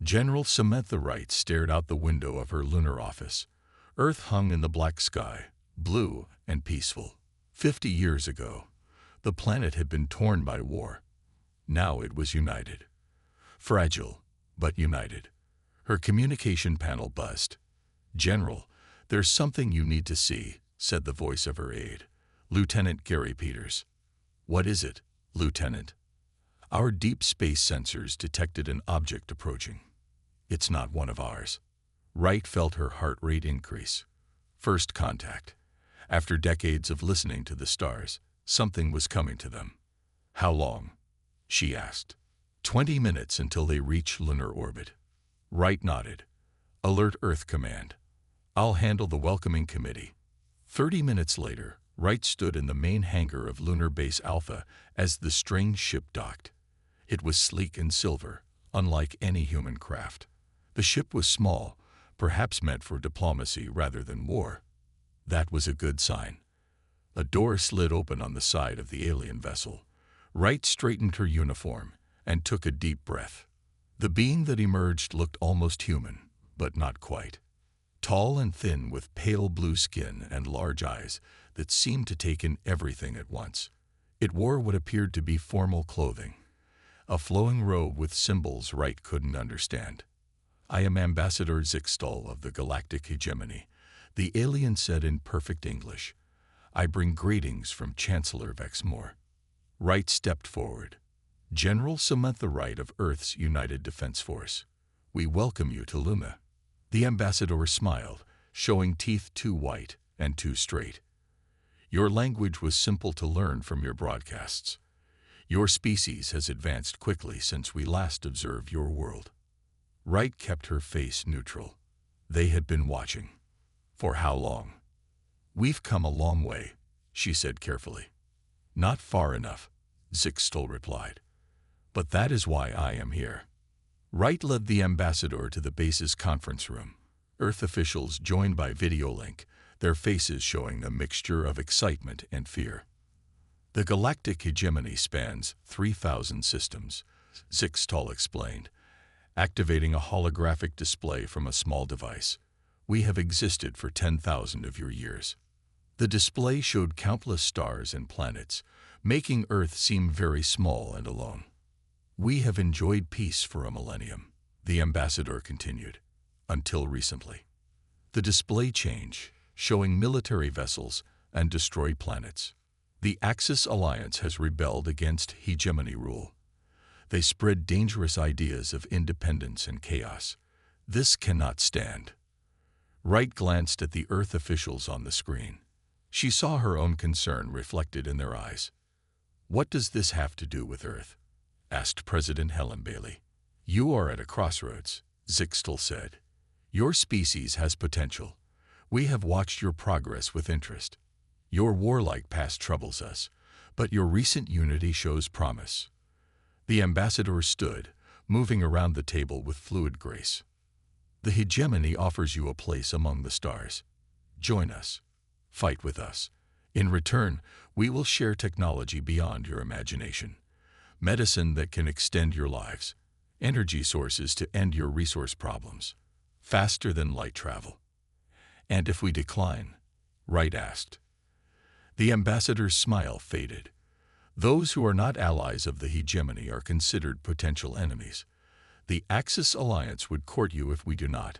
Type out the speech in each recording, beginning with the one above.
General Samantha Wright stared out the window of her lunar office. Earth hung in the black sky, blue and peaceful. 50 years ago, the planet had been torn by war. Now it was united. Fragile, but united. Her communication panel buzzed. "General, there's something you need to see," said the voice of her aide, Lieutenant Gary Peters. "What is it, Lieutenant?" "Our deep space sensors detected an object approaching. It's not one of ours." Wright felt her heart rate increase. First contact. After decades of listening to the stars, something was coming to them. "How long?" she asked. 20 minutes until they reach lunar orbit." Wright nodded. "Alert Earth Command. I'll handle the welcoming committee." 30 minutes later, Wright stood in the main hangar of Lunar Base Alpha as the strange ship docked. It was sleek and silver, unlike any human craft. The ship was small, perhaps meant for diplomacy rather than war. That was a good sign. A door slid open on the side of the alien vessel. Wright straightened her uniform and took a deep breath. The being that emerged looked almost human, but not quite. Tall and thin with pale blue skin and large eyes that seemed to take in everything at once. It wore what appeared to be formal clothing, a flowing robe with symbols Wright couldn't understand. "I am Ambassador Zixtal of the Galactic Hegemony," the alien said in perfect English. "I bring greetings from Chancellor Vexmore." Wright stepped forward. "General Samantha Wright of Earth's United Defense Force. We welcome you to Luma." The ambassador smiled, showing teeth too white and too straight. "Your language was simple to learn from your broadcasts. Your species has advanced quickly since we last observed your world." Wright kept her face neutral. They had been watching. "For how long?" "We've come a long way," she said carefully. "Not far enough," Zixtal replied. "But that is why I am here." Wright led the ambassador to the base's conference room. Earth officials joined by video link, their faces showing a mixture of excitement and fear. "The galactic hegemony spans 3,000 systems," Zixtal explained, activating a holographic display from a small device. "We have existed for 10,000 of your years." The display showed countless stars and planets, making Earth seem very small and alone. "We have enjoyed peace for a millennium," the ambassador continued, "until recently." The display changed, showing military vessels and destroyed planets. "The Axis Alliance has rebelled against hegemony rule. They spread dangerous ideas of independence and chaos. This cannot stand." Wright glanced at the Earth officials on the screen. She saw her own concern reflected in their eyes. "What does this have to do with Earth?" asked President Helen Bailey. "You are at a crossroads," Zixtal said. "Your species has potential. We have watched your progress with interest. Your warlike past troubles us, but your recent unity shows promise." The ambassador stood, moving around the table with fluid grace. "The hegemony offers you a place among the stars. Join us. Fight with us. In return, we will share technology beyond your imagination. Medicine that can extend your lives. Energy sources to end your resource problems. Faster than light travel." "And if we decline?" Wright asked. The ambassador's smile faded. "Those who are not allies of the hegemony are considered potential enemies. The Axis Alliance would court you if we do not.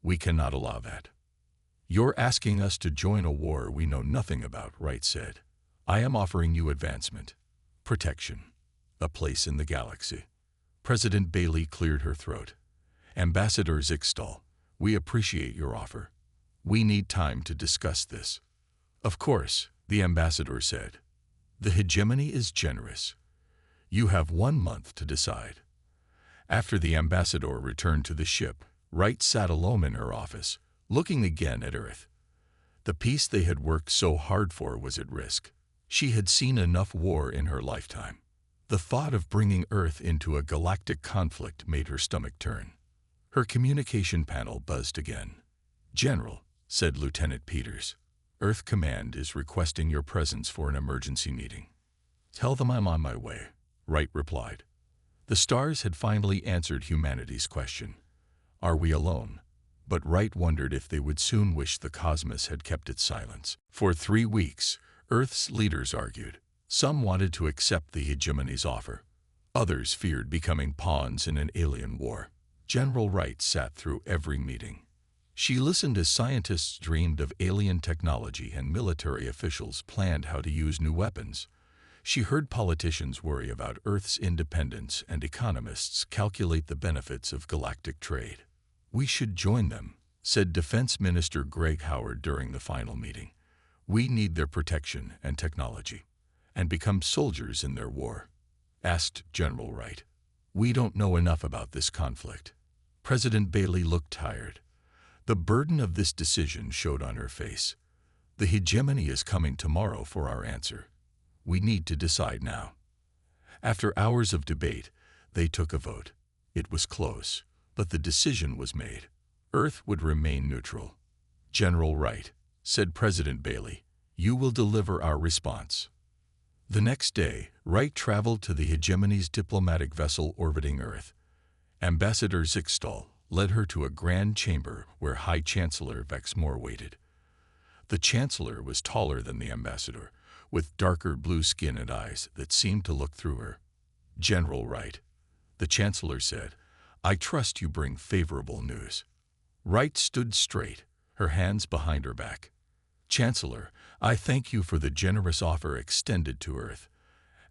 We cannot allow that." "You're asking us to join a war we know nothing about," Wright said. "I am offering you advancement, protection, a place in the galaxy." President Bailey cleared her throat. "Ambassador Zixtal, we appreciate your offer. We need time to discuss this." "Of course," the ambassador said. "The hegemony is generous. You have 1 month to decide." After the ambassador returned to the ship, Wright sat alone in her office, looking again at Earth. The peace they had worked so hard for was at risk. She had seen enough war in her lifetime. The thought of bringing Earth into a galactic conflict made her stomach turn. Her communication panel buzzed again. "General," said Lieutenant Peters, "Earth Command is requesting your presence for an emergency meeting." "Tell them I'm on my way," Wright replied. The stars had finally answered humanity's question. Are we alone? But Wright wondered if they would soon wish the cosmos had kept its silence. For 3 weeks, Earth's leaders argued. Some wanted to accept the hegemony's offer. Others feared becoming pawns in an alien war. General Wright sat through every meeting. She listened as scientists dreamed of alien technology and military officials planned how to use new weapons. She heard politicians worry about Earth's independence and economists calculate the benefits of galactic trade. We should join them, said Defense Minister Greg Howard during the final meeting. We need their protection and technology, and become soldiers in their war. Asked General Wright. We don't know enough about this conflict. President Bailey looked tired. The burden of this decision showed on her face. The hegemony is coming tomorrow for our answer. We need to decide now. After hours of debate, they took a vote. It was close, but the decision was made. Earth would remain neutral. General Wright, said President Bailey, you will deliver our response. The next day, Wright traveled to the hegemony's diplomatic vessel orbiting Earth. Ambassador Zixtal led her to a grand chamber where High Chancellor Vexmore waited. The Chancellor was taller than the ambassador, with darker blue skin and eyes that seemed to look through her. General Wright, the Chancellor said, I trust you bring favorable news. Wright stood straight, her hands behind her back. Chancellor, I thank you for the generous offer extended to Earth.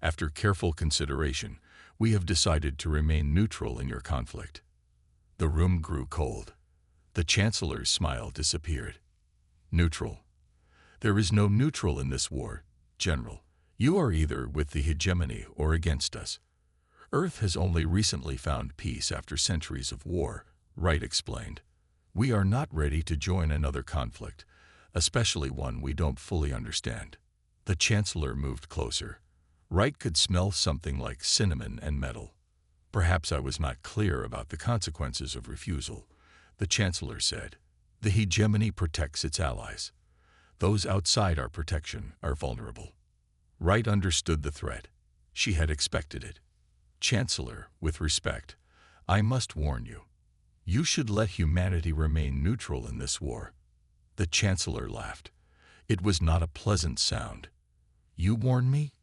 After careful consideration, we have decided to remain neutral in your conflict. The room grew cold. The Chancellor's smile disappeared. Neutral. There is no neutral in this war, General. You are either with the hegemony or against us. Earth has only recently found peace after centuries of war, Wright explained. We are not ready to join another conflict, especially one we don't fully understand. The Chancellor moved closer. Wright could smell something like cinnamon and metal. Perhaps I was not clear about the consequences of refusal, the Chancellor said. The hegemony protects its allies. Those outside our protection are vulnerable. Wright understood the threat. She had expected it. Chancellor, with respect, I must warn you. You should let humanity remain neutral in this war. The Chancellor laughed. It was not a pleasant sound. You warn me?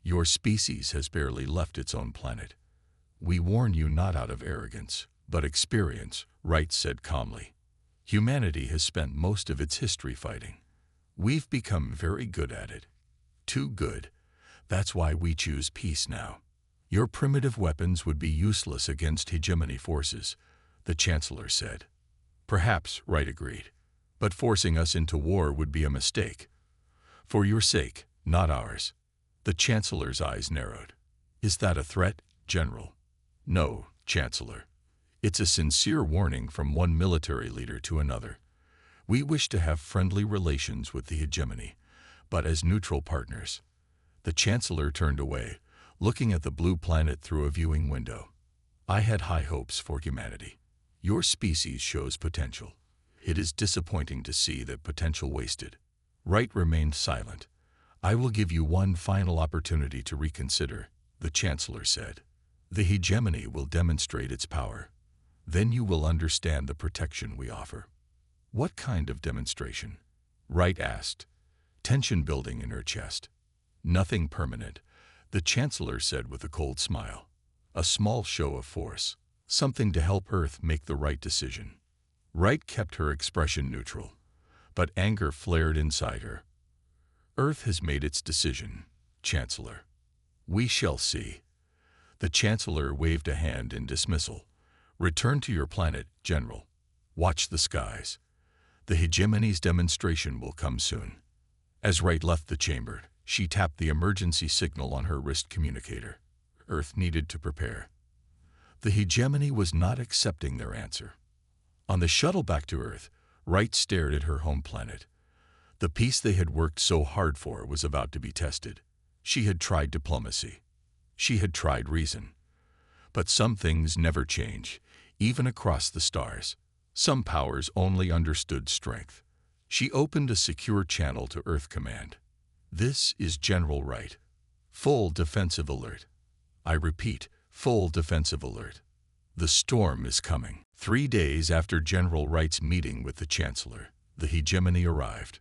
Your species has barely left its own planet. We warn you not out of arrogance, but experience, Wright said calmly. Humanity has spent most of its history fighting. We've become very good at it. Too good. That's why we choose peace now. Your primitive weapons would be useless against hegemony forces, the Chancellor said. Perhaps, Wright agreed. But forcing us into war would be a mistake. For your sake, not ours. The Chancellor's eyes narrowed. Is that a threat, General? No, Chancellor. It's a sincere warning from one military leader to another. We wish to have friendly relations with the hegemony, but as neutral partners. The Chancellor turned away, looking at the blue planet through a viewing window. I had high hopes for humanity. Your species shows potential. It is disappointing to see that potential wasted. Wright remained silent. I will give you one final opportunity to reconsider, the Chancellor said. The hegemony will demonstrate its power. Then you will understand the protection we offer. What kind of demonstration? Wright asked, tension building in her chest. Nothing permanent, the Chancellor said with a cold smile. A small show of force, something to help Earth make the right decision. Wright kept her expression neutral, but anger flared inside her. Earth has made its decision, Chancellor. We shall see. The Chancellor waved a hand in dismissal. Return to your planet, General. Watch the skies. The hegemony's demonstration will come soon. As Wright left the chamber, she tapped the emergency signal on her wrist communicator. Earth needed to prepare. The hegemony was not accepting their answer. On the shuttle back to Earth, Wright stared at her home planet. The peace they had worked so hard for was about to be tested. She had tried diplomacy. She had tried reason. But some things never change, even across the stars. Some powers only understood strength. She opened a secure channel to Earth Command. This is General Wright. Full defensive alert. I repeat, Full defensive alert. The storm is coming. 3 days after General Wright's meeting with the Chancellor, the hegemony arrived.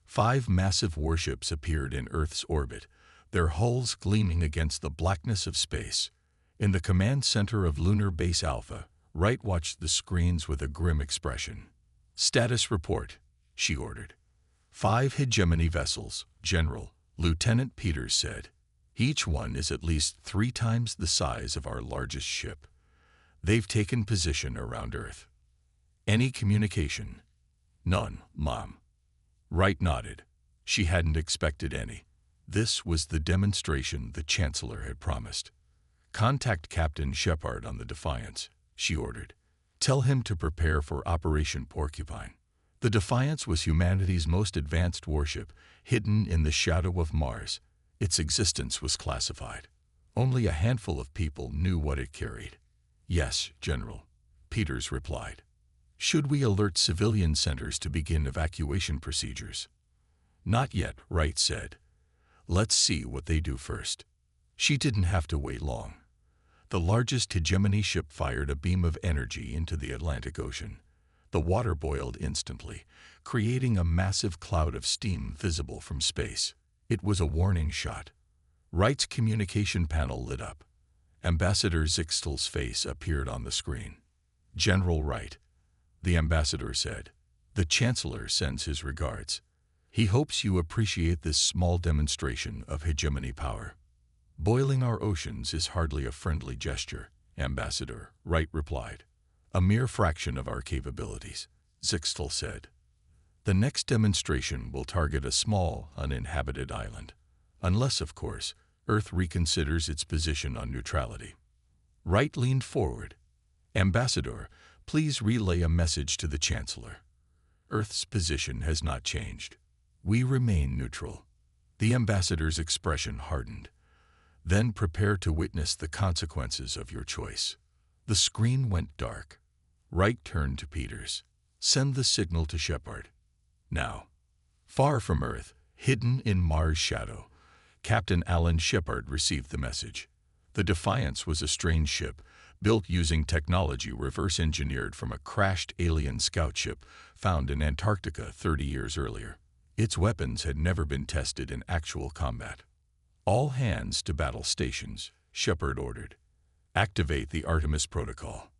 5 massive warships appeared in Earth's orbit, their hulls gleaming against the blackness of space. In the command center of Lunar Base Alpha, Wright watched the screens with a grim expression. "Status report," she ordered. 5 hegemony vessels, General, Lieutenant Peters said. "Each one is at least 3 times the size of our largest ship. They've taken position around Earth." "Any communication?" "None, Mom." Wright nodded. She hadn't expected any. This was the demonstration the Chancellor had promised. "Contact Captain Shepard on the Defiance," she ordered. "Tell him to prepare for Operation Porcupine." The Defiance was humanity's most advanced warship, hidden in the shadow of Mars. Its existence was classified. Only a handful of people knew what it carried. "Yes, General," Peters replied. "Should we alert civilian centers to begin evacuation procedures?" "Not yet," Wright said. "Let's see what they do first." She didn't have to wait long. The largest hegemony ship fired a beam of energy into the Atlantic Ocean. The water boiled instantly, creating a massive cloud of steam visible from space. It was a warning shot. Wright's communication panel lit up. Ambassador Zixtel's face appeared on the screen. "General Wright," the ambassador said. "The Chancellor sends his regards. He hopes you appreciate this small demonstration of hegemony power." "Boiling our oceans is hardly a friendly gesture, Ambassador," Wright replied. "A mere fraction of our capabilities," Zixtel said. "The next demonstration will target a small, uninhabited island. Unless, of course, Earth reconsiders its position on neutrality." Wright leaned forward. "Ambassador, please relay a message to the Chancellor. Earth's position has not changed. We remain neutral." The ambassador's expression hardened. "Then prepare to witness the consequences of your choice." The screen went dark. Wright turned to Peters. "Send the signal to Shepard. Now." Far from Earth, hidden in Mars' shadow, Captain Alan Shepard received the message. The Defiance was a strange ship, built using technology reverse-engineered from a crashed alien scout ship found in Antarctica 30 years earlier. Its weapons had never been tested in actual combat. "All hands to battle stations," Shepard ordered. "Activate the Artemis Protocol."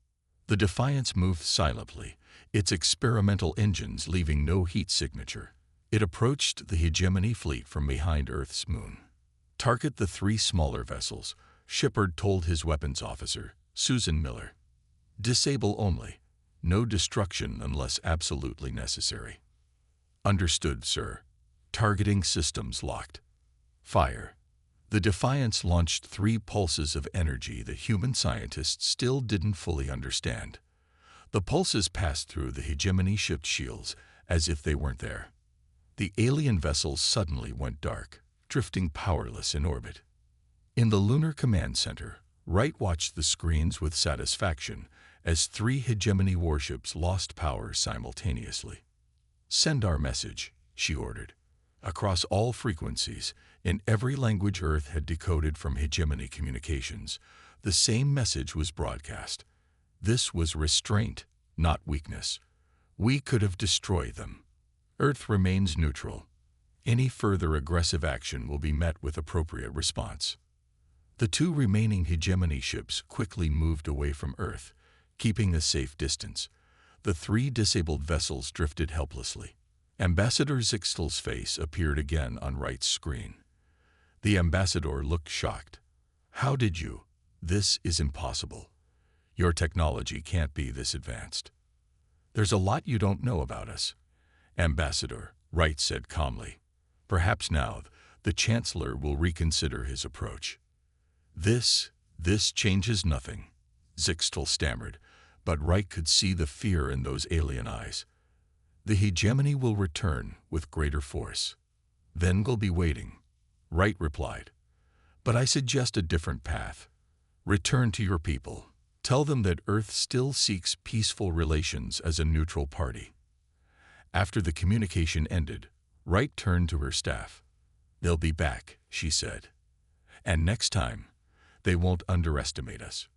The Defiance moved silently, its experimental engines leaving no heat signature. It approached the hegemony fleet from behind Earth's moon. "Target the 3 smaller vessels," Shepard told his weapons officer, Susan Miller. "Disable only. No destruction unless absolutely necessary." "Understood, sir." Targeting systems locked. Fire. The Defiance launched 3 pulses of energy that human scientists still didn't fully understand. The pulses passed through the hegemony ship's shields as if they weren't there. The alien vessels suddenly went dark, drifting powerless in orbit. In the Lunar Command Center, Wright watched the screens with satisfaction as 3 hegemony warships lost power simultaneously. "Send our message," she ordered. Across all frequencies, in every language Earth had decoded from hegemony communications, the same message was broadcast. This was restraint, not weakness. "We could have destroyed them. Earth remains neutral. Any further aggressive action will be met with appropriate response." The 2 remaining hegemony ships quickly moved away from Earth, keeping a safe distance. The 3 disabled vessels drifted helplessly. Ambassador Zixtel's face appeared again on Wright's screen. The ambassador looked shocked. "How did you? This is impossible. Your technology can't be this advanced." "There's a lot you don't know about us, Ambassador," Wright said calmly. "Perhaps now the Chancellor will reconsider his approach." This changes nothing," Zixtel stammered, but Wright could see the fear in those alien eyes. "The hegemony will return with greater force. Then we'll be waiting," Wright replied. "But I suggest a different path. Return to your people. Tell them that Earth still seeks peaceful relations as a neutral party." After the communication ended, Wright turned to her staff. "They'll be back," she said. "And next time, They won't underestimate us.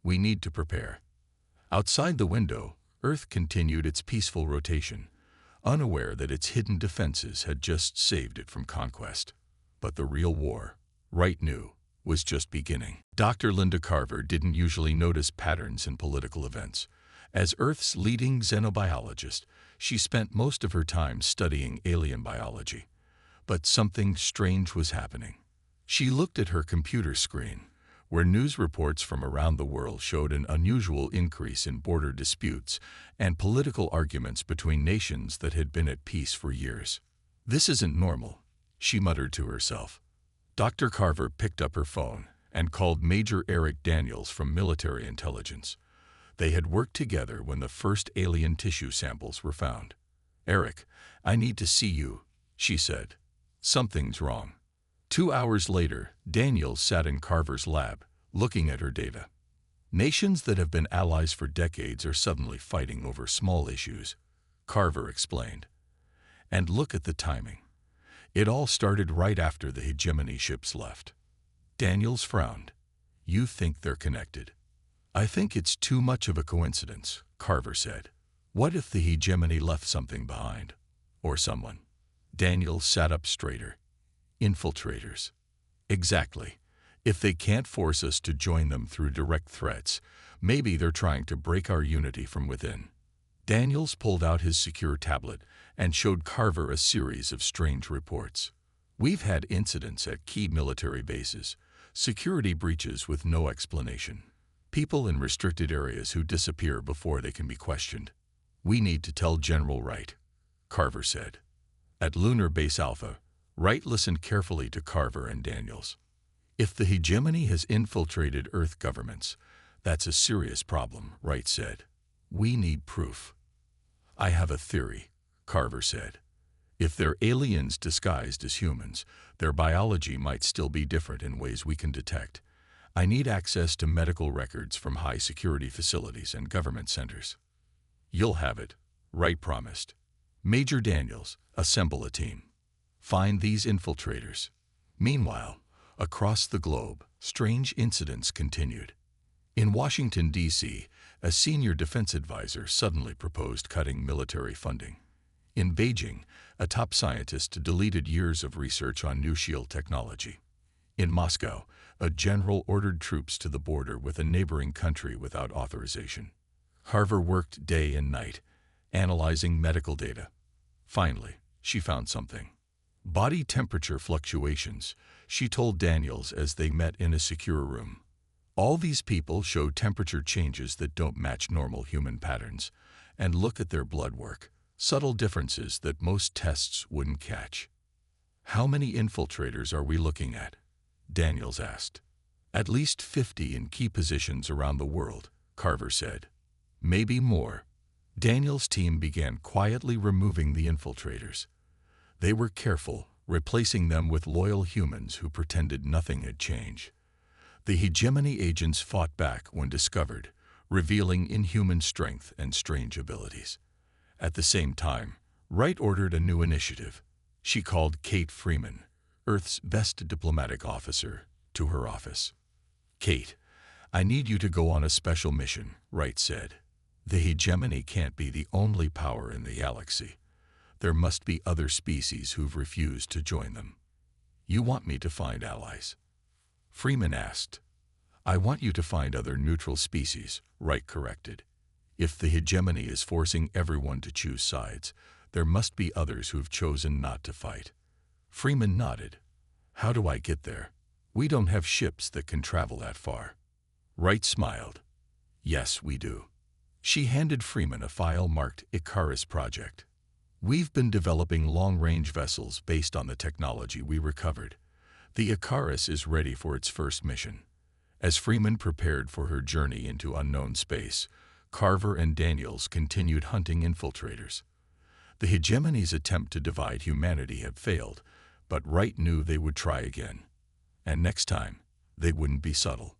We need to prepare. Outside the window, Earth continued its peaceful rotation, unaware that its hidden defenses had just saved it from conquest. But the real war, Wright knew, was just beginning. Dr. Linda Carver didn't usually notice patterns in political events. As Earth's leading xenobiologist, she spent most of her time studying alien biology. But something strange was happening. She looked at her computer screen, where news reports from around the world showed an unusual increase in border disputes and political arguments between nations that had been at peace for years. "This isn't normal," she muttered to herself. Dr. Carver picked up her phone and called Major Eric Daniels from military intelligence. They had worked together when the first alien tissue samples were found. "Eric, I need to see you," she said. "Something's wrong." 2 hours later, Daniels sat in Carver's lab, looking at her data. "Nations that have been allies for decades are suddenly fighting over small issues," Carver explained. "And look at the timing. It all started right after the hegemony ships left." Daniels frowned. "You think they're connected?" "I think it's too much of a coincidence," Carver said. "What if the hegemony left something behind? Or someone?" Daniels sat up straighter. "Infiltrators." "Exactly. If they can't force us to join them through direct threats, maybe they're trying to break our unity from within." Daniels pulled out his secure tablet and showed Carver a series of strange reports. "We've had incidents at key military bases, security breaches with no explanation, people in restricted areas who disappear before they can be questioned. We need to tell General Wright," Carver said. At Lunar Base Alpha, Wright listened carefully to Carver and Daniels. "If the hegemony has infiltrated Earth governments, that's a serious problem," Wright said. "We need proof." "I have a theory," Carver said. "If they're aliens disguised as humans, their biology might still be different in ways we can detect. I need access to medical records from high-security facilities and government centers." "You'll have it," Wright promised. "Major Daniels, assemble a team. Find these infiltrators." Meanwhile, across the globe, strange incidents continued. In Washington, D.C., a senior defense advisor suddenly proposed cutting military funding. In Beijing, a top scientist deleted years of research on new shield technology. In Moscow, a general ordered troops to the border with a neighboring country without authorization. Carver worked day and night, analyzing medical data. Finally, she found something. "Body temperature fluctuations," she told Daniels as they met in a secure room. "All these people show temperature changes that don't match normal human patterns. And look at their blood work, subtle differences that most tests wouldn't catch." "How many infiltrators are we looking at?" Daniels asked. "At least 50 in key positions around the world," Carver said. "Maybe more." Daniels' team began quietly removing the infiltrators. They were careful, replacing them with loyal humans who pretended nothing had changed. The hegemony agents fought back when discovered, revealing inhuman strength and strange abilities. At the same time, Wright ordered a new initiative. She called Kate Freeman, Earth's best diplomatic officer, to her office. "Kate, I need you to go on a special mission," Wright said. "The hegemony can't be the only power in the galaxy. There must be other species who've refused to join them." "You want me to find allies?" Freeman asked. "I want you to find other neutral species," Wright corrected. "If the hegemony is forcing everyone to choose sides, there must be others who've chosen not to fight." Freeman nodded. "How do I get there? We don't have ships that can travel that far." Wright smiled. "Yes, we do." She handed Freeman a file marked Icarus Project. "We've been developing long-range vessels based on the technology we recovered. The Icarus is ready for its first mission." As Freeman prepared for her journey into unknown space, Carver and Daniels continued hunting infiltrators. The hegemony's attempt to divide humanity had failed, but Wright knew they would try again. And next time, they wouldn't be subtle.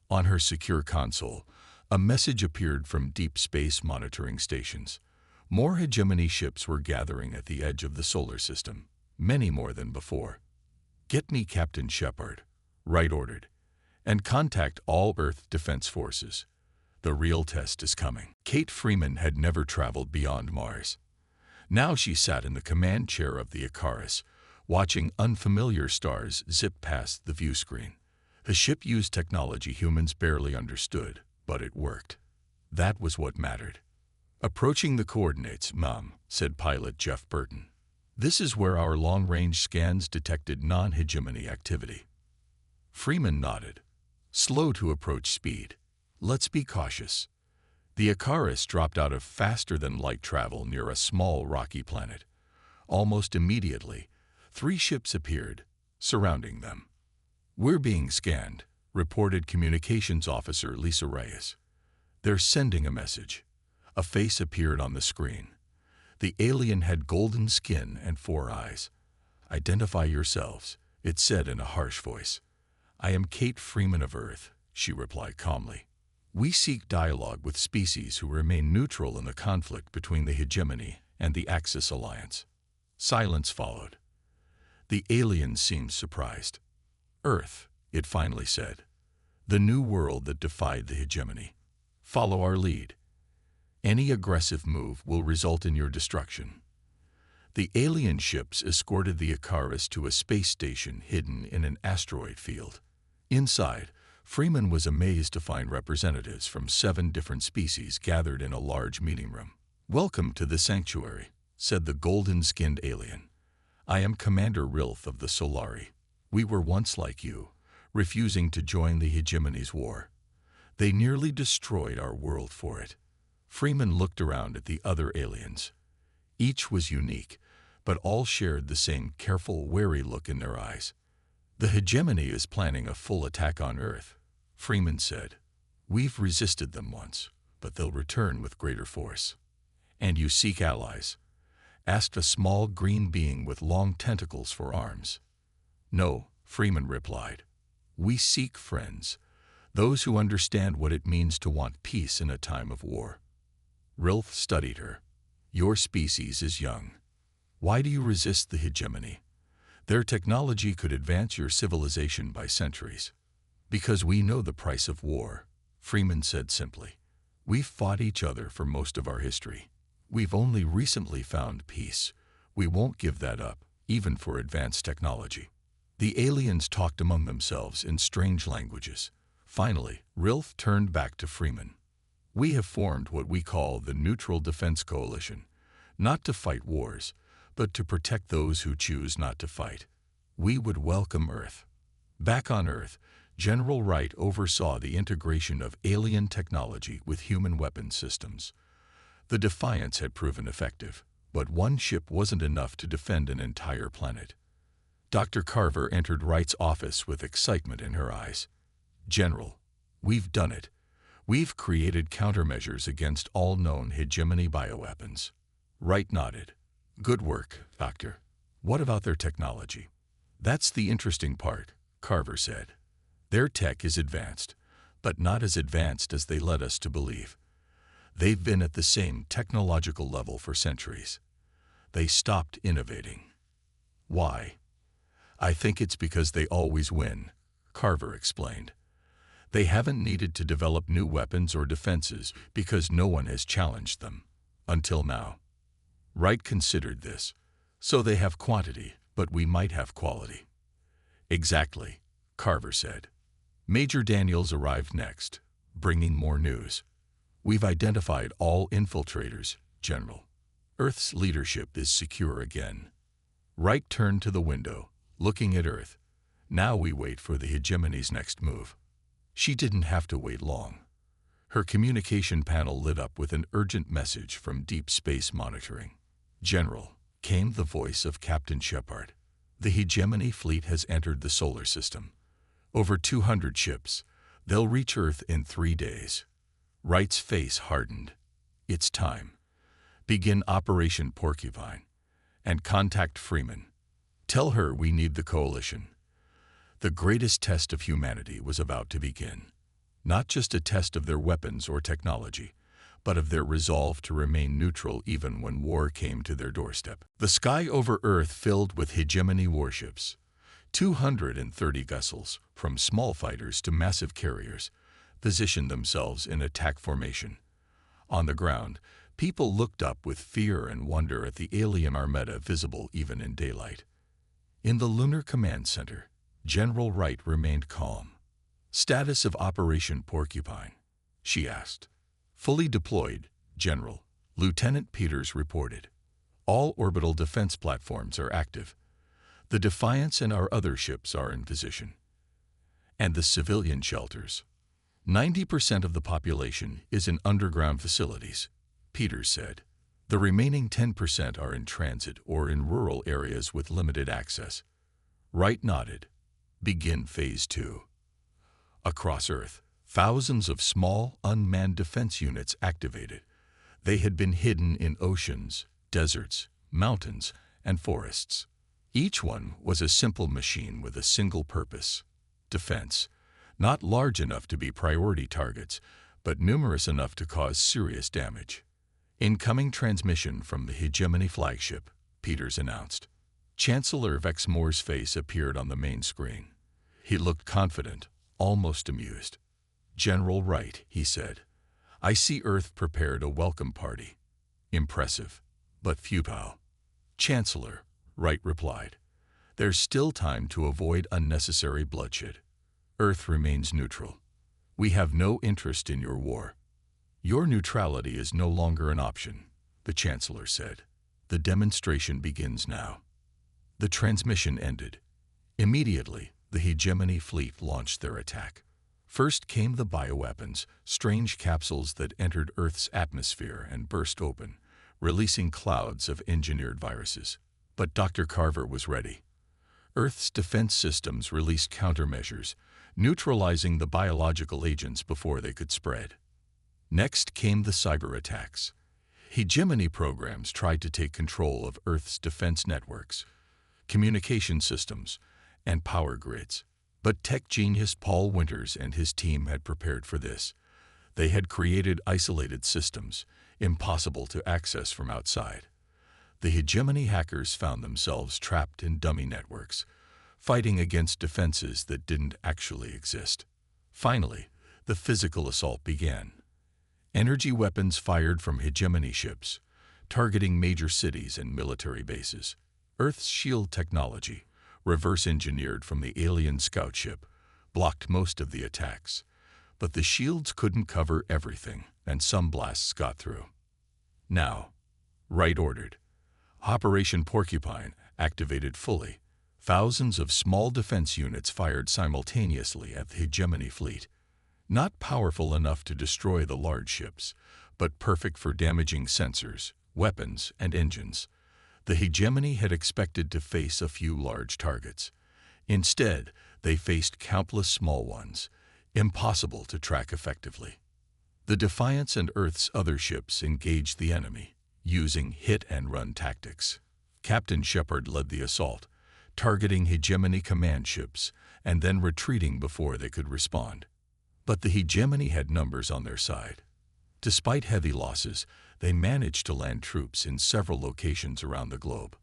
On her secure console, a message appeared from deep space monitoring stations. More hegemony ships were gathering at the edge of the solar system, many more than before. "Get me Captain Shepard," Wright ordered, and contact all Earth Defense Forces. The real test is coming. Kate Freeman had never traveled beyond Mars. Now she sat in the command chair of the Icarus, watching unfamiliar stars zip past the view screen. The ship used technology humans barely understood, but it worked. That was what mattered. "Approaching the coordinates, Mom," said pilot Jeff Burton. "This is where our long-range scans detected non-hegemony activity." Freeman nodded. "Slow to approach speed. Let's be cautious." The Icarus dropped out of faster-than-light travel near a small rocky planet. Almost immediately, 3 ships appeared, surrounding them. "We're being scanned," reported Communications Officer Lisa Reyes. "They're sending a message." A face appeared on the screen. The alien had golden skin and 4 eyes. "Identify yourselves," it said in a harsh voice. "I am Kate Freeman of Earth," she replied calmly. "We seek dialogue with species who remain neutral in the conflict between the hegemony and the Axis Alliance." Silence followed. The alien seemed surprised. "Earth," it finally said. "The new world that defied the hegemony. Follow our lead. Any aggressive move will result in your destruction." The alien ships escorted the Icarus to a space station hidden in an asteroid field. Inside, Freeman was amazed to find representatives from 7 different species gathered in a large meeting room. "Welcome to the sanctuary," said the golden-skinned alien. "I am Commander Rilth of the Solari. We were once like you, refusing to join the hegemony's war. They nearly destroyed our world for it." Freeman looked around at the other aliens. Each was unique, but all shared the same careful, wary look in their eyes. "The hegemony is planning a full attack on Earth," Freeman said. "We've resisted them once, but they'll return with greater force." "And you seek allies?" asked a small green being with long tentacles for arms. "No," Freeman replied. "We seek friends, those who understand what it means to want peace in a time of war." Rilth studied her. "Your species is young. Why do you resist the hegemony? Their technology could advance your civilization by centuries." "Because we know the price of war," Freeman said simply. "We've fought each other for most of our history. We've only recently found peace. We won't give that up, even for advanced technology." The aliens talked among themselves in strange languages. Finally, Rilth turned back to Freeman. "We have formed what we call the Neutral Defense Coalition, not to fight wars, but to protect those who choose not to fight. We would welcome Earth." Back on Earth, General Wright oversaw the integration of alien technology with human weapons systems. The Defiance had proven effective, but one ship wasn't enough to defend an entire planet. Dr. Carver entered Wright's office with excitement in her eyes. "General, we've done it. We've created countermeasures against all known hegemony bioweapons." Wright nodded. "Good work, Doctor. What about their technology?" "That's the interesting part," Carver said. "Their tech is advanced, but not as advanced as they led us to believe. They've been at the same technological level for centuries. They stopped innovating." "Why?" "I think it's because they always win," Carver explained. "They haven't needed to develop new weapons or defenses because no one has challenged them. Until now." Wright considered this. "So they have quantity, but we might have quality." "Exactly," Carver said. Major Daniels arrived next, bringing more news. "We've identified all infiltrators, General. Earth's leadership is secure again." Wright turned to the window, looking at Earth. "Now we wait for the hegemony's next move." She didn't have to wait long. Her communication panel lit up with an urgent message from Deep Space Monitoring. "General," came the voice of Captain Shepard. "The hegemony fleet has entered the solar system. Over 200 ships. They'll reach Earth in 3 days." Wright's face hardened. "It's time. Begin Operation Porcupine. And contact Freeman. Tell her we need the coalition." The greatest test of humanity was about to begin. Not just a test of their weapons or technology, but of their resolve to remain neutral even when war came to their doorstep. The sky over Earth filled with hegemony warships. 230 vessels, from small fighters to massive carriers, positioned themselves in attack formation. On the ground, people looked up with fear and wonder at the alien armada visible even in daylight. In the Lunar Command Center, General Wright remained calm. "Status of Operation Porcupine?" she asked. "Fully deployed, General," Lieutenant Peters reported. "All orbital defense platforms are active. The Defiance and our other ships are in position." "And the civilian shelters?" 90% of the population is in underground facilities," Peters said. "The remaining 10% are in transit or in rural areas with limited access." Wright nodded. "Begin Phase 2. Across Earth, thousands of small, unmanned defense units activated. They had been hidden in oceans, deserts, mountains, and forests. Each one was a simple machine with a single purpose: defense. Not large enough to be priority targets, but numerous enough to cause serious damage. "Incoming transmission from the Hegemony flagship," Peters announced. Chancellor Vexmore's face appeared on the main screen. He looked confident, almost amused. "General Wright," he said, "I see Earth prepared a welcome party. Impressive, but futile." "Chancellor," Wright replied, "there's still time to avoid unnecessary bloodshed. Earth remains neutral. We have no interest in your war." "Your neutrality is no longer an option," the Chancellor said. "The demonstration begins now." The transmission ended. Immediately, the Hegemony fleet launched their attack. First came the bioweapons, strange capsules that entered Earth's atmosphere and burst open, releasing clouds of engineered viruses. But Dr. Carver was ready. Earth's defense systems released countermeasures, neutralizing the biological agents before they could spread. Next came the cyber attacks. Hegemony programs tried to take control of Earth's defense networks, communication systems, and power grids. But tech genius Paul Winters and his team had prepared for this. They had created isolated systems, impossible to access from outside. The Hegemony hackers found themselves trapped in dummy networks, fighting against defenses that didn't actually exist. Finally, the physical assault began. Energy weapons fired from Hegemony ships, targeting major cities and military bases. Earth's shield technology, reverse-engineered from the alien scout ship, blocked most of the attacks. But the shields couldn't cover everything, and some blasts got through. "Now," Wright ordered. Operation Porcupine activated fully. Thousands of small defense units fired simultaneously at the Hegemony fleet. Not powerful enough to destroy the large ships, but perfect for damaging sensors, weapons, and engines. The Hegemony had expected to face a few large targets. Instead, they faced countless small ones, impossible to track effectively. The Defiance and Earth's other ships engaged the enemy, using hit-and-run tactics. Captain Shepard led the assault, targeting Hegemony command ships and then retreating before they could respond. But the Hegemony had numbers on their side. Despite heavy losses, they managed to land troops in several locations around the globe.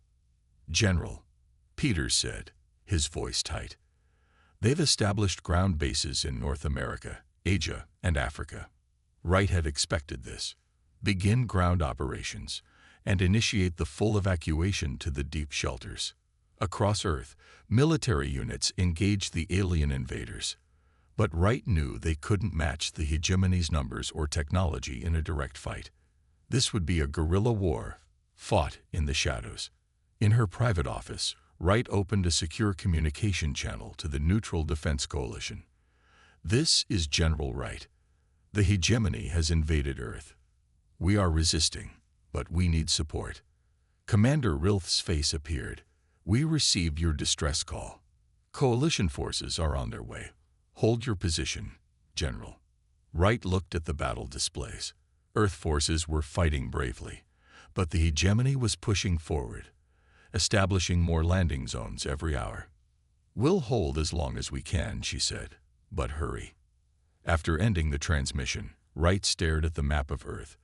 "General," Peters said, his voice tight, "they've established ground bases in North America, Asia, and Africa." Wright had expected this. "Begin ground operations and initiate the full evacuation to the deep shelters." Across Earth, military units engaged the alien invaders. But Wright knew they couldn't match the Hegemony's numbers or technology in a direct fight. This would be a guerrilla war, fought in the shadows. In her private office, Wright opened a secure communication channel to the Neutral Defense Coalition. "This is General Wright. The Hegemony has invaded Earth. We are resisting, but we need support." Commander Rilth's face appeared. "We received your distress call. Coalition forces are on their way. Hold your position, General." Wright looked at the battle displays. Earth forces were fighting bravely, but the Hegemony was pushing forward, establishing more landing zones every hour. "We'll hold as long as we can," she said, "but hurry." After ending the transmission, Wright stared at the map of Earth,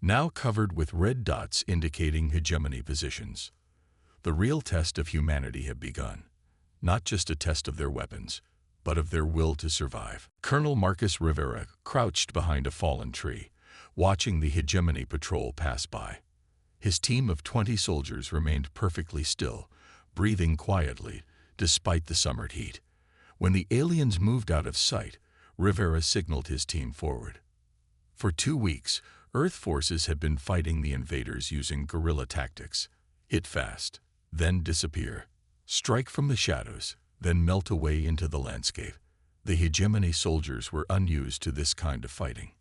now covered with red dots indicating Hegemony positions. The real test of humanity had begun. not just a test of their weapons, but of their will to survive. Colonel Marcus Rivera crouched behind a fallen tree, watching the Hegemony patrol pass by. His team of 20 soldiers remained perfectly still, breathing quietly despite the summer heat. When the aliens moved out of sight, Rivera signaled his team forward. For 2 weeks, Earth forces had been fighting the invaders using guerrilla tactics. Hit fast, then disappear. Strike from the shadows, then melt away into the landscape. The Hegemony soldiers were unused to this kind of fighting.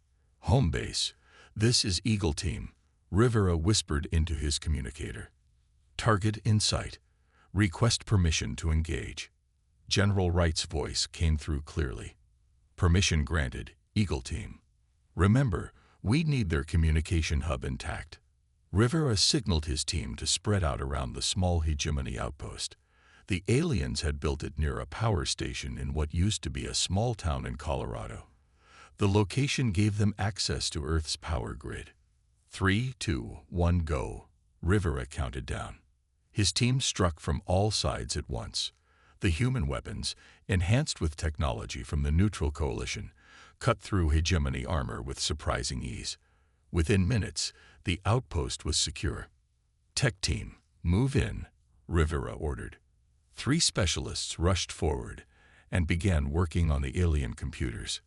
Home base. This is Eagle Team, Rivera whispered into his communicator. Target in sight. Request permission to engage. General Wright's voice came through clearly. Permission granted, Eagle Team. Remember, we need their communication hub intact. Rivera signaled his team to spread out around the small Hegemony outpost. The aliens had built it near a power station in what used to be a small town in Colorado. The location gave them access to Earth's power grid. 3, 2, 1, go. Rivera counted down. His team struck from all sides at once. The human weapons, enhanced with technology from the Neutral Coalition, cut through Hegemony armor with surprising ease. Within minutes, the outpost was secure. Tech team, move in, Rivera ordered. 3 specialists rushed forward and began working on the alien computers.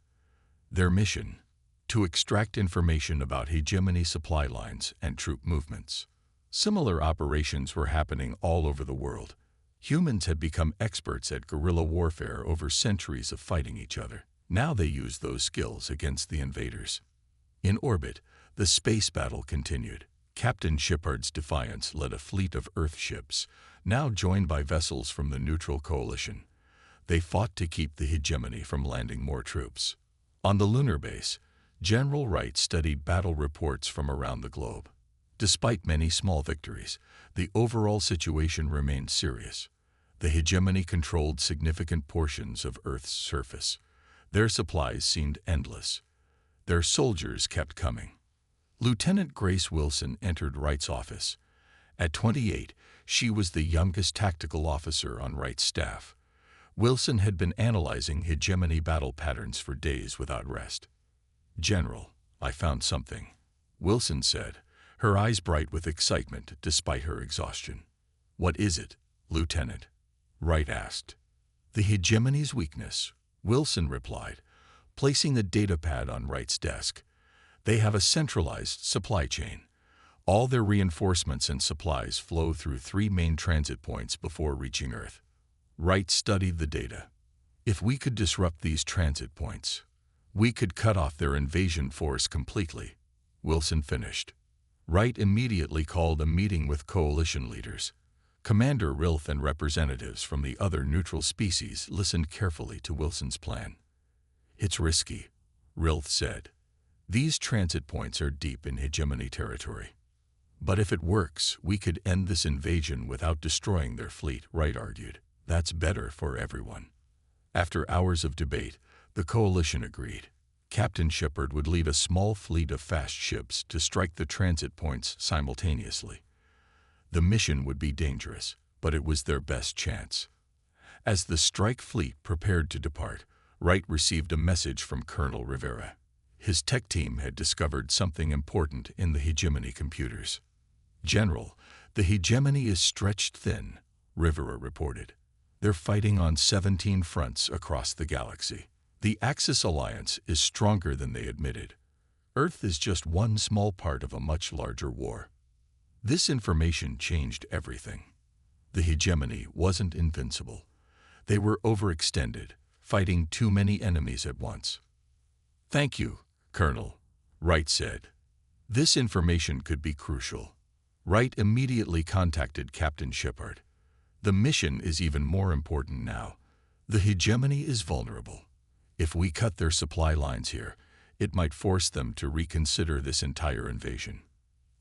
Their mission: to extract information about Hegemony supply lines and troop movements. Similar operations were happening all over the world. Humans had become experts at guerrilla warfare over centuries of fighting each other. Now they used those skills against the invaders. In orbit, the space battle continued. Captain Shepard's Defiance led a fleet of Earth ships, now joined by vessels from the Neutral Coalition. They fought to keep the Hegemony from landing more troops. On the lunar base, General Wright studied battle reports from around the globe. Despite many small victories, the overall situation remained serious. The Hegemony controlled significant portions of Earth's surface. Their supplies seemed endless. Their soldiers kept coming. Lieutenant Grace Wilson entered Wright's office. At 28, she was the youngest tactical officer on Wright's staff. Wilson had been analyzing Hegemony battle patterns for days without rest. "General, I found something," Wilson said, her eyes bright with excitement despite her exhaustion. "What is it, Lieutenant?" Wright asked. "The Hegemony's weakness," Wilson replied, placing the datapad on Wright's desk. "They have a centralized supply chain. All their reinforcements and supplies flow through 3 main transit points before reaching Earth." Wright studied the data. "If we could disrupt these transit points, we could cut off their invasion force completely," Wilson finished. Wright immediately called a meeting with coalition leaders. Commander Rilth and representatives from the other neutral species listened carefully to Wilson's plan. "It's risky," Rilth said. "These transit points are deep in Hegemony territory. But if it works, we could end this invasion without destroying their fleet," Wright argued. "That's better for everyone." After hours of debate, the coalition agreed. Captain Shepard would lead a small fleet of fast ships to strike the transit points simultaneously. The mission would be dangerous, but it was their best chance. As the strike fleet prepared to depart, Wright received a message from Colonel Rivera. His tech team had discovered something important in the Hegemony computers. "General, the Hegemony is stretched thin," Rivera reported. "They're fighting on 17 fronts across the galaxy. The Axis Alliance is stronger than they admitted. Earth is just one small part of a much larger war." This information changed everything. The Hegemony wasn't invincible. They were overextended, fighting too many enemies at once. "Thank you, Colonel," Wright said. "This information could be crucial." Wright immediately contacted Captain Shepard. "The mission is even more important now. The Hegemony is vulnerable. If we cut their supply lines here, it might force them to reconsider this entire invasion."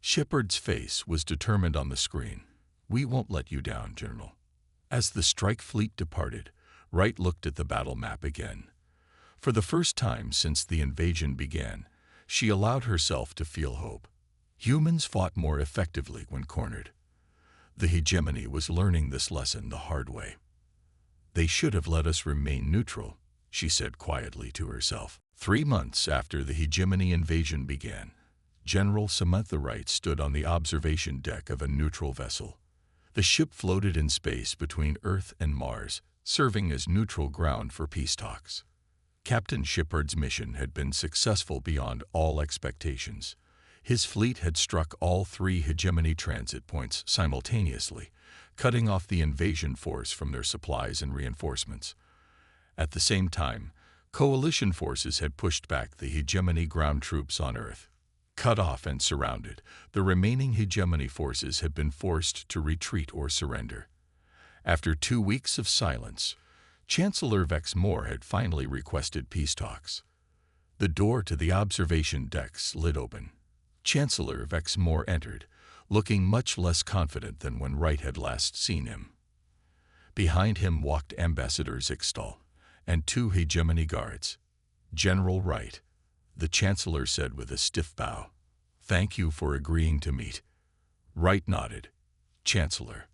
Shepard's face was determined on the screen. "We won't let you down, General." As the strike fleet departed, Wright looked at the battle map again. For the first time since the invasion began, she allowed herself to feel hope. Humans fought more effectively when cornered. The Hegemony was learning this lesson the hard way. They should have let us remain neutral, she said quietly to herself. 3 months after the hegemony invasion began, General Samantha Wright stood on the observation deck of a neutral vessel. The ship floated in space between Earth and Mars, serving as neutral ground for peace talks. Captain Shepard's mission had been successful beyond all expectations. His fleet had struck all 3 hegemony transit points simultaneously, cutting off the invasion force from their supplies and reinforcements. At the same time, coalition forces had pushed back the hegemony ground troops on Earth. Cut off and surrounded, the remaining hegemony forces had been forced to retreat or surrender. After 2 weeks of silence, Chancellor Vex Moore had finally requested peace talks. The door to the observation deck slid open. Chancellor Vex Moore entered, looking much less confident than when Wright had last seen him. Behind him walked Ambassador Zixtal and 2 hegemony guards. "General Wright," the Chancellor said with a stiff bow. "Thank you for agreeing to meet." Wright nodded. "Chancellor,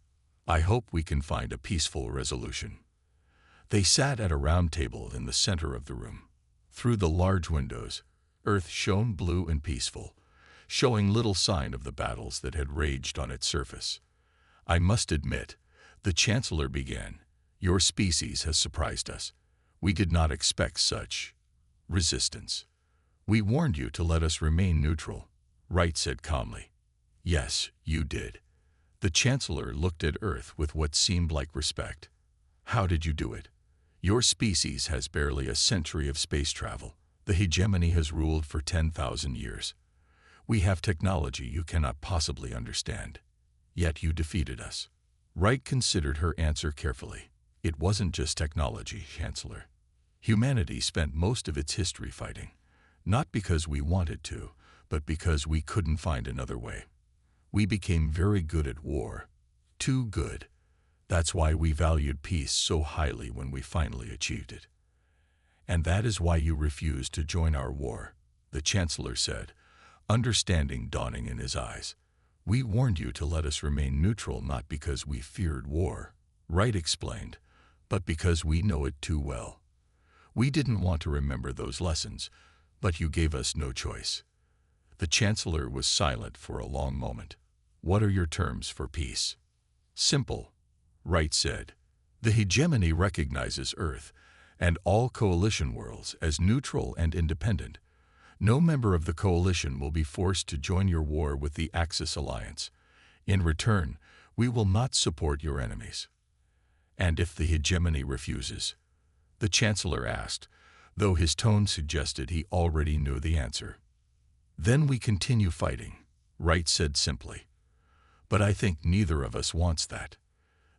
I hope we can find a peaceful resolution." They sat at a round table in the center of the room. Through the large windows, Earth shone blue and peaceful, showing little sign of the battles that had raged on its surface. "I must admit," the Chancellor began, "your species has surprised us. We did not expect such resistance. We warned you to let us remain neutral," Wright said calmly. "Yes, you did." The Chancellor looked at Earth with what seemed like respect. "How did you do it? Your species has barely a century of space travel. The hegemony has ruled for 10,000 years. We have technology you cannot possibly understand. Yet you defeated us." Wright considered her answer carefully. "It wasn't just technology, Chancellor. Humanity spent most of its history fighting, not because we wanted to, but because we couldn't find another way. We became very good at war. Too good. That's why we valued peace so highly when we finally achieved it. And that is why you refused to join our war," the Chancellor said, understanding dawning in his eyes. "We warned you to let us remain neutral not because we feared war," Wright explained, "but because we know it too well. We didn't want to remember those lessons, but you gave us no choice." The Chancellor was silent for a long moment. "What are your terms for peace?" "Simple," Wright said. "The hegemony recognizes Earth and all coalition worlds as neutral and independent. No member of the coalition will be forced to join your war with the Axis Alliance. In return, we will not support your enemies." "And if the hegemony refuses?" the Chancellor asked, though his tone suggested he already knew the answer. "Then we continue fighting," Wright said simply. "But I think neither of us wants that."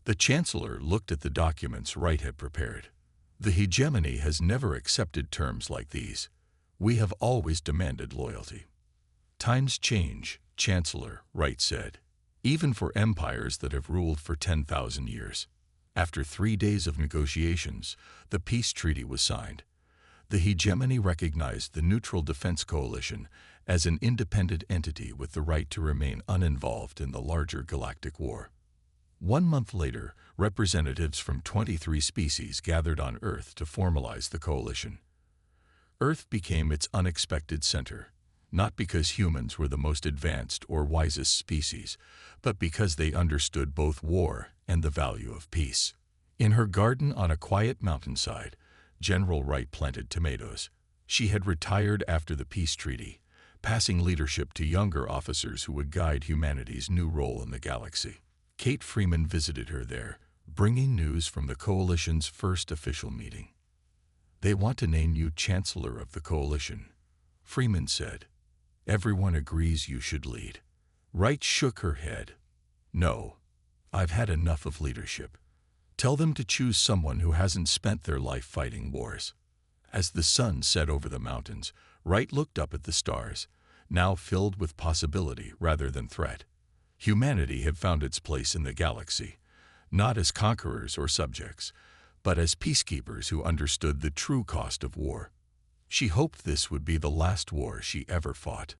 The Chancellor looked at the documents Wright had prepared. "The hegemony has never accepted terms like these. We have always demanded loyalty." "Times change, Chancellor," Wright said, "even for empires that have ruled for 10,000 years. After 3 days of negotiations, the peace treaty was signed. The hegemony recognized the Neutral Defense Coalition as an independent entity with the right to remain uninvolved in the larger galactic war. 1 month later, representatives from 23 species gathered on Earth to formalize the coalition. Earth became its unexpected center, not because humans were the most advanced or wisest species, but because they understood both war and the value of peace. In her garden on a quiet mountainside, General Wright planted tomatoes. She had retired after the peace treaty, passing leadership to younger officers who would guide humanity's new role in the galaxy. Kate Freeman visited her there, bringing news from the coalition's first official meeting. "They want to name you Chancellor of the Coalition," Freeman said. "Everyone agrees you should lead." Wright shook her head. "No, I've had enough of leadership. Tell them to choose someone who hasn't spent their life fighting wars." As the sun set over the mountains, Wright looked up at the stars, now filled with possibility rather than threat. Humanity had found its place in the galaxy, not as conquerors or subjects, but as peacekeepers who understood the true cost of war. She hoped this would be the last war she ever fought.